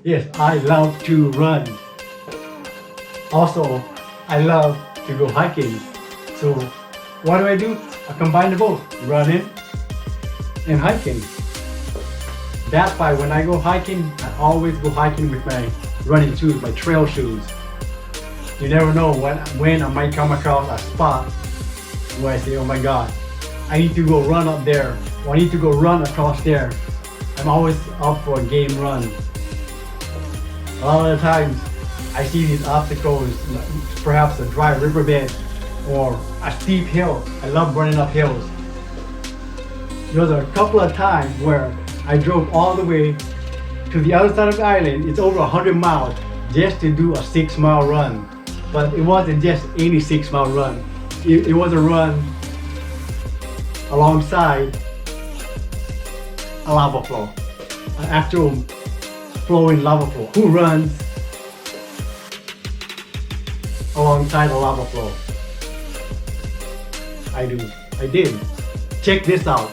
Yes, I love to run. Also, I love to go hiking. So what do? I combine the both, running and hiking. That's why when I go hiking, I always go hiking with my running shoes, my trail shoes. You never know when I might come across a spot where I say, oh my God, I need to go run up there, or I need to go run across there. I'm always up for a game run. A lot of the times I see these obstacles, perhaps a dry riverbed or a steep hill. I love running up hills. There was a couple of times where I drove all the way to the other side of the island. It's over 100 miles just to do a 6-mile run. But it wasn't just any 6-mile run. It was a run alongside a lava flow, an actual flowing lava flow. Who runs alongside a lava flow? I do. I did. Check this out.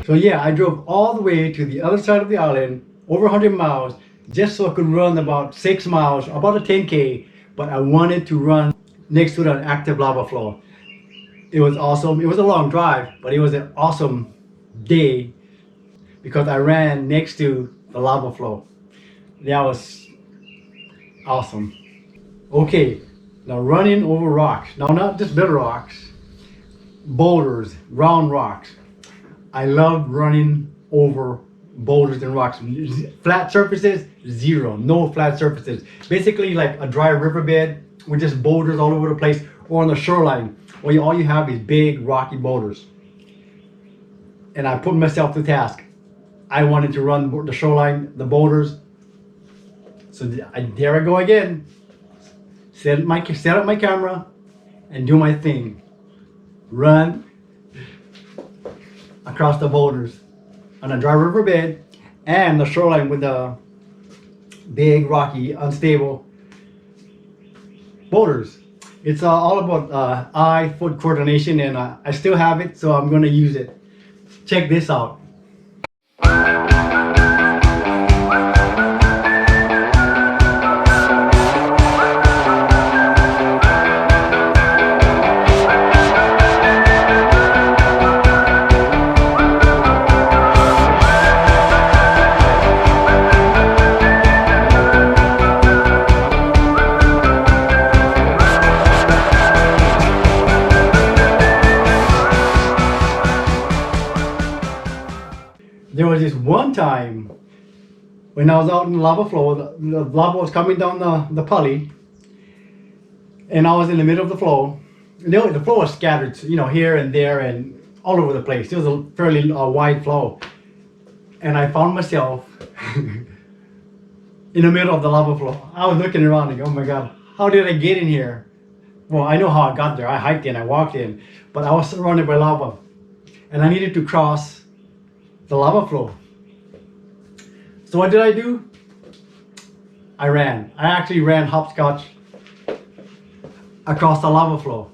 So yeah, I drove all the way to the other side of the island, over 100 miles, just so I could run about 6 miles, about a 10K, but I wanted to run next to an active lava flow. It was awesome. It was a long drive, but it was an awesome day because I ran next to the lava flow. That was awesome. Okay, now running over rocks. Now not just little rocks, boulders, round rocks. I love running over boulders and rocks. Flat surfaces, zero. No flat surfaces. Basically like a dry riverbed with just boulders all over the place, or on the shoreline where all you have is big rocky boulders. And I put myself to task. I wanted to run the shoreline, the boulders. So there I go again. Set up my camera and do my thing. Run across the boulders on a dry riverbed and the shoreline with the big, rocky, unstable boulders. It's all about eye-foot coordination, and I still have it, so I'm going to use it. Check this out. There was this one time when I was out in the lava flow, the lava was coming down the pulley, and I was in the middle of the flow. The flow was scattered, here and there and all over the place. It was a fairly wide flow. And I found myself in the middle of the lava flow. I was looking around like, oh my God, how did I get in here? Well, I know how I got there. I hiked in, I walked in, but I was surrounded by lava. And I needed to cross the lava flow. So what did I do? I ran. I actually ran hopscotch across the lava flow.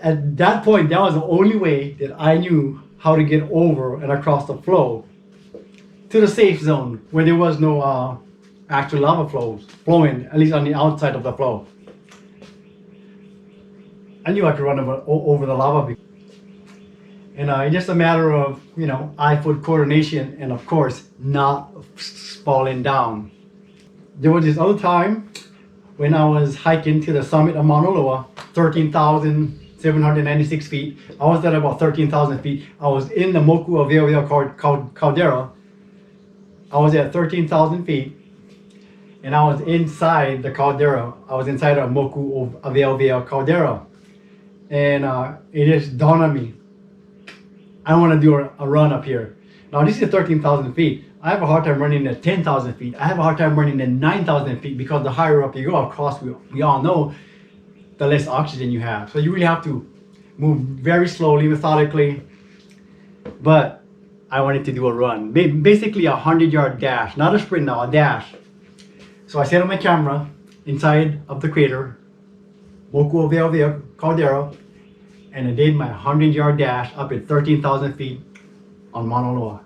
At that point, that was the only way that I knew how to get over and across the flow to the safe zone where there was no actual lava flows flowing, at least on the outside of the flow. I knew I could run over the lava. And it's just a matter of, eye-foot coordination and, of course, not falling down. There was this other time when I was hiking to the summit of Mauna Loa, 13,796 feet. I was at about 13,000 feet. I was in the Moku Aweaweao caldera. I was at 13,000 feet, and I was inside the caldera. I was inside a Moku Aweaweao caldera. And it just dawned on me, I want to do a run up here. Now this is 13,000 feet. I have a hard time running at 10,000 feet. I have a hard time running at 9,000 feet because the higher up you go, of course, we all know, the less oxygen you have. So you really have to move very slowly, methodically. But I wanted to do a run, basically a 100-yard dash, not a sprint now, a dash. So I set up my camera inside of the crater, Moku Oveoveo Caldera, and I did my 100-yard dash up at 13,000 feet on Mauna Loa.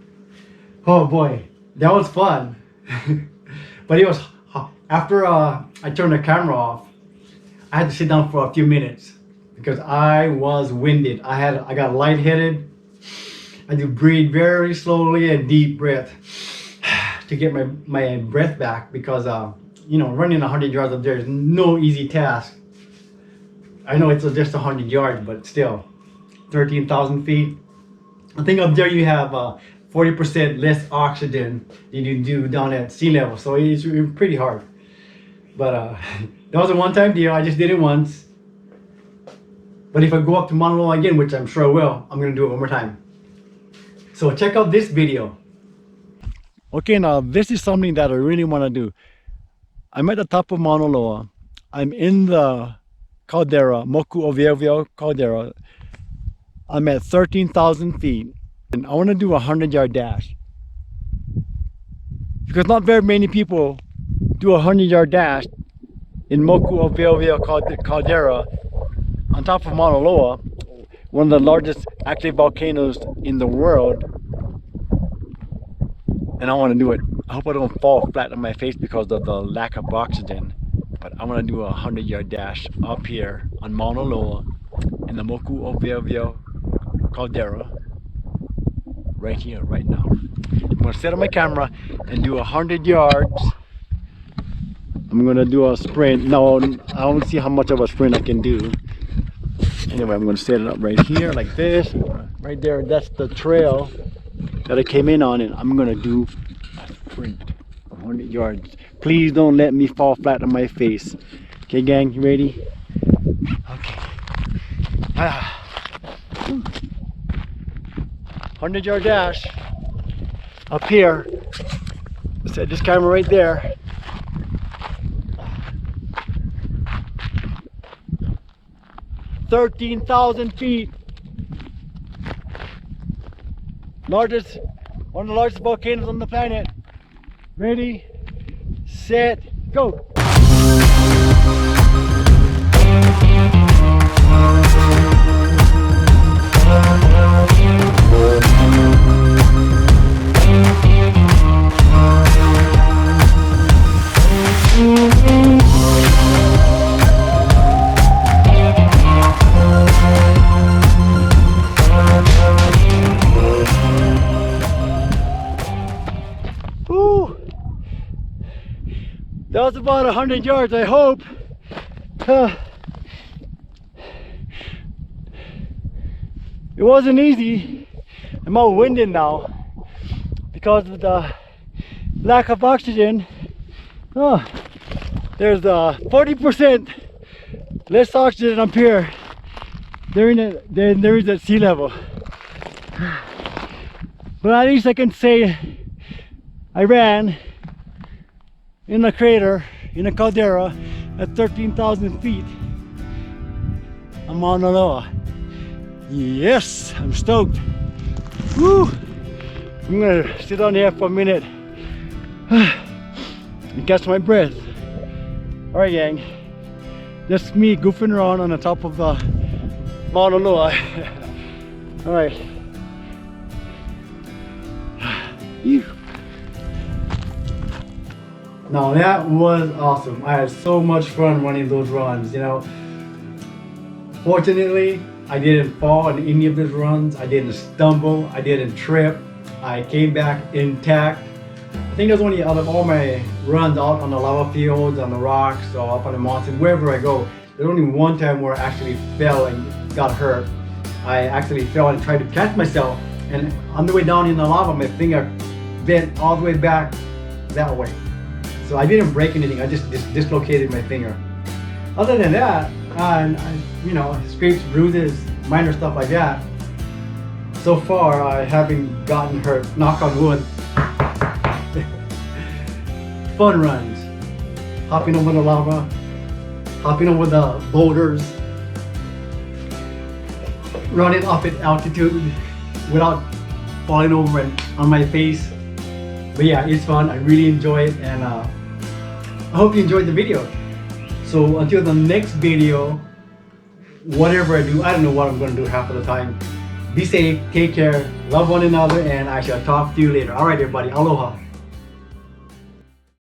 Oh boy, that was fun. But it was, after I turned the camera off, I had to sit down for a few minutes because I was winded. I got lightheaded. I had to breathe very slowly and deep breath to get my breath back because running 100 yards up there is no easy task. I know it's just 100 yards, but still, 13,000 feet. I think up there you have 40% less oxygen than you do down at sea level, so it's pretty hard. But that was a one-time deal. I just did it once. But if I go up to Mauna Loa again, which I'm sure I will, I'm gonna do it one more time. So check out this video. Okay, now this is something that I really want to do. I'm at the top of Mauna Loa. I'm in the caldera, Moku Oveoveo Caldera. I'm at 13,000 feet. And I want to do a 100-yard dash. Because not very many people do a 100-yard dash in Moku Oveoveo Caldera on top of Mauna Loa, one of the largest active volcanoes in the world. And I want to do it. I hope I don't fall flat on my face because of the lack of oxygen. But I want to do a 100-yard dash up here on Mauna Loa in the Moku Oveoveo Caldera. Right here, right now. I'm going to set up my camera and do 100 yards. I'm going to do a sprint. No, I want to see how much of a sprint I can do. Anyway, I'm going to set it up right here like this. Right there, that's the trail that I came in on, and I'm going to do a sprint of 100 yards. Please don't let me fall flat on my face. Okay, gang, you ready? Okay. 100-yard dash up here. Set this camera right there. "13,000 feet. One of the largest volcanoes on the planet. Ready, set, go. That was about 100 yards, I hope. It wasn't easy. I'm all winded now because of the lack of oxygen. There's 40% less oxygen up here than there is at sea level. But at least I can say I ran in the crater, in a caldera, at 13,000 feet on Mauna Loa. Yes, I'm stoked. Woo! I'm gonna sit down here for a minute and catch my breath. Alright, gang, that's me goofing around on the top of Mauna Loa. Alright. Now that was awesome. I had so much fun running those runs, you know. Fortunately, I didn't fall in any of those runs. I didn't stumble. I didn't trip. I came back intact. I think that's only out of all my runs out on the lava fields, on the rocks, or up on the mountain, wherever I go, there's only one time where I actually fell and got hurt. I actually fell and tried to catch myself, and on the way down in the lava, my finger bent all the way back that way. So I didn't break anything, I just dislocated my finger. Other than that, you know, scrapes, bruises, minor stuff like that. So far, I haven't gotten hurt, knock on wood. fun runs. Hopping over the lava, hopping over the boulders, running up at altitude without falling over and on my face. But yeah, it's fun. I really enjoy it, and I hope you enjoyed the video. So until the next video, whatever I do, I don't know what I'm going to do half of the time. Be safe, take care, love one another, and I shall talk to you later. All right, everybody, aloha.